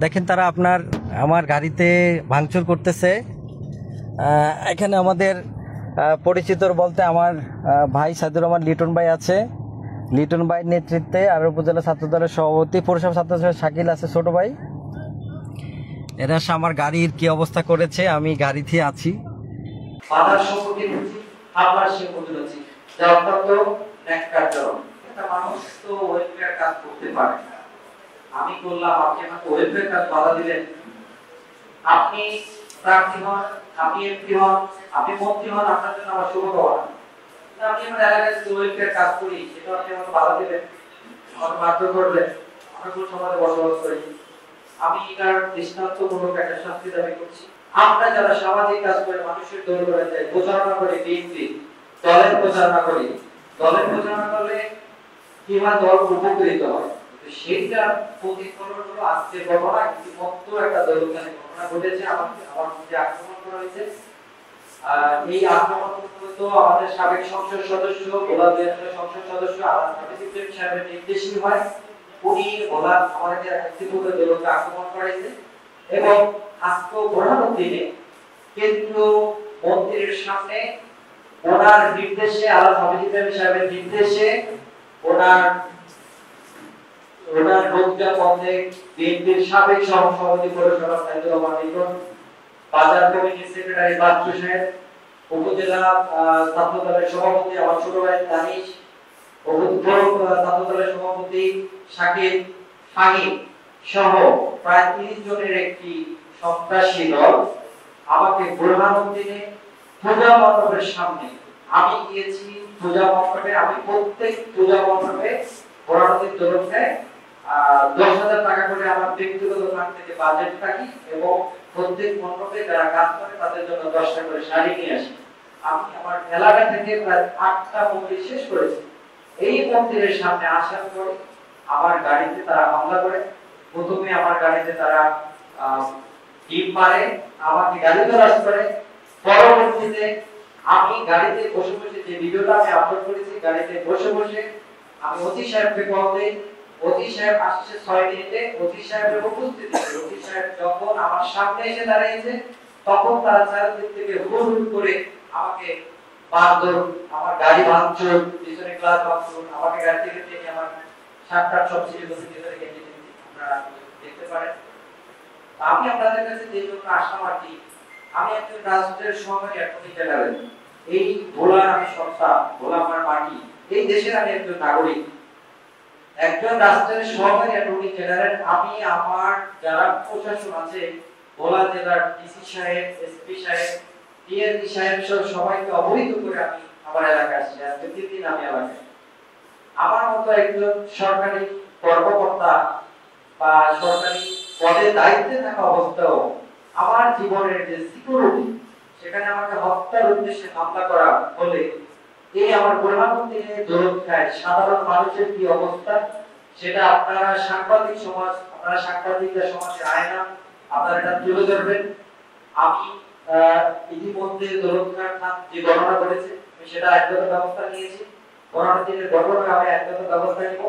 দেখেন তারা আমার গাড়িতে ভাঙচুর করতেছে। এখানে আমাদের পরিচিত বলতে আমার ভাই সাইদুর রহমান লিটন ভাই আছে। লিটন ভাইয়ের নেতৃত্বে আর উপজেলা ছাত্রদলের সভাপতি, পৌরসভা ছাত্রদলের শাকিল আছে ছোট ভাই। এরা আমার গাড়ির কি অবস্থা করেছে, আমি গাড়িতে আছি। বাধার সম্মুখীন হচ্ছি, হামলার সম্মুখীন হচ্ছি, যা অত্যন্ত ন্যাক্কারজনক। একটা মানুষ তো ওয়েলফেয়ার কাজ করতে পারে না। আমি করলাম, আপনি আমাকে ওয়েলফেয়ার কাজ বাধা দিলেন। আপনি প্রার্থী হন, আপনি এমপি হন, আপনি মন্ত্রী হন, আপনার জন্য আমার শুভকামনা। আমি আমার এলাকায় যে ওয়েলফেয়ার কাজ করি সেটা আপনি আমাকে বাধা দিলেন, আমাকে মারধর করলেন। আমরা কোন সমাজে বসবাস করি? আমি এটার দৃষ্টান্তমূলক একটা শাস্তি দাবি করছি। আমরা যারা সামাজিক কাজ করে মানুষের দল করে যাই, প্রচারণা করে বিএনপি দলের প্রচারণা করি, দলের প্রচারণা করলে কি হয়, দল উপকৃত হয়। সেইটা প্রতিফলন হলো আজকে ঘটনা, ইতিমধ্য একটা দলখানে ঘটনা ঘটেছে। আমার মধ্যে আক্রমণ করা হয়েছে। এই আক্রমণ তো আমাদের সাবেক সংসদ সদস্য, ভোলা সংসদ সদস্য আলাদ সাহেবের নির্দেশই হয়। উনি ভোলা আমাদেরকে একটিভাবে দলকে আক্রমণ করেছে এবং আজকে ঘটনার দিনে কেন্দ্রীয় মন্ত্রীর সামনে ওনার নির্দেশে, আলাদ সাহেবের নির্দেশে ওনার রোজা পথে বিএনপির সাবেক সভাপতি পৌরসভা সাইদুর রহমান লিটন, বাজার কমিটির সেক্রেটারি বাচ্চু সাহেব, উপজেলা ছাত্রদলের সভাপতি আমার ছোট ভাই দানিশ, ছাত্রদলের সভাপতি শাকিল, ফাহিম সহ প্রায় 30 জনের একটি সন্ত্রাসী দল আমাকে বুরহানুদ্দিনে পূজা মণ্ডপের সামনে, আমি গিয়েছি পূজা মণ্ডপে, আমি প্রত্যেক পূজা মণ্ডপে বুরহানুদ্দিন তরফে 10,000 টাকা করে আমার ব্যক্তিগত ফান্ড থেকে বাজেট থাকি এবং প্রত্যেক মণ্ডপে যারা কাজ করে তাদের জন্য 10টা করে শাড়ি নিয়ে আসি। আমি আমার এলাকা থেকে প্রায় 8টা মন্দির শেষ করেছি। এই মন্দিরের সামনে আসার পরে আমার গাড়িতে তারা হামলা করে। প্রথমে আমার গাড়িতে তারা ডিম মারে, আমাকে গালিগালাজ করে। পরবর্তীতে আমি গাড়িতে বসে বসে, যে ভিডিওটা আমি আপলোড করেছি, গাড়িতে বসে বসে আমি অতি সাহেবকে কল দেই। অতি সাহেব আসছে 6 মিনিটে। অতি সাহেবের উপস্থিতি, অতি সাহেব যখন আমার সামনে এসে দাঁড়িয়েছে তখন তারা চারদিক থেকে হুড় হুড় করে আমাকে মারধর, আমার গাড়ি ভাঙচুর, পিছনে গ্লাস ভাঙচুর, আমাকে গাড়ি থেকে টেনে আমার শার্ট সব ছিঁড়ে বসে ভিতরে গেঞ্জি দিয়েছি, আপনারা দেখতে পারেন। আমি আপনাদের কাছে যে জন্য আসলাম আর কি, আমি একজন রাষ্ট্রের সহকারী অ্যাটর্নি জেনারেল। এই ভোলার আমি সত্তা, ভোলা আমার মাটি, এই দেশের আমি একজন নাগরিক, একজন রাষ্ট্রের সহকারী অ্যাটর্নি জেনারেল। আমি আমার যারা প্রশাসন আছে, ভোলা জেলার ডিসি সাহেব, এসপি সাহেব, ডিএসপি সাহেব সবাইকে অবহিত করে আমি আমার এলাকায় আসছি। আজকে 3 দিন আমি এলাকায়। আমার মতো একজন সরকারি কর্মকর্তা বা সরকারি পদে দায়িত্বে থাকা অবস্থাও আমার জীবনের যে সিকিউরিটি, সেখানে আমাকে হত্যার উদ্দেশ্যে হামলা করা হলে এই আমার বুরহানুদ্দিনে দরকার সাধারণ মানুষের কি অবস্থা, সেটা আপনারা সাংবাদিক সমাজ, আপনারা সাংবাদিকরা সমাজের আয়না, আপনারা এটা তুলে ধরবেন। আমি ইতিমধ্যে দরকার যে ঘটনা ঘটেছে সেটা আইনগত ব্যবস্থা নিয়েছি। বুরহানুদ্দিনের ঘটনা আমি আইনগত ব্যবস্থা নিব।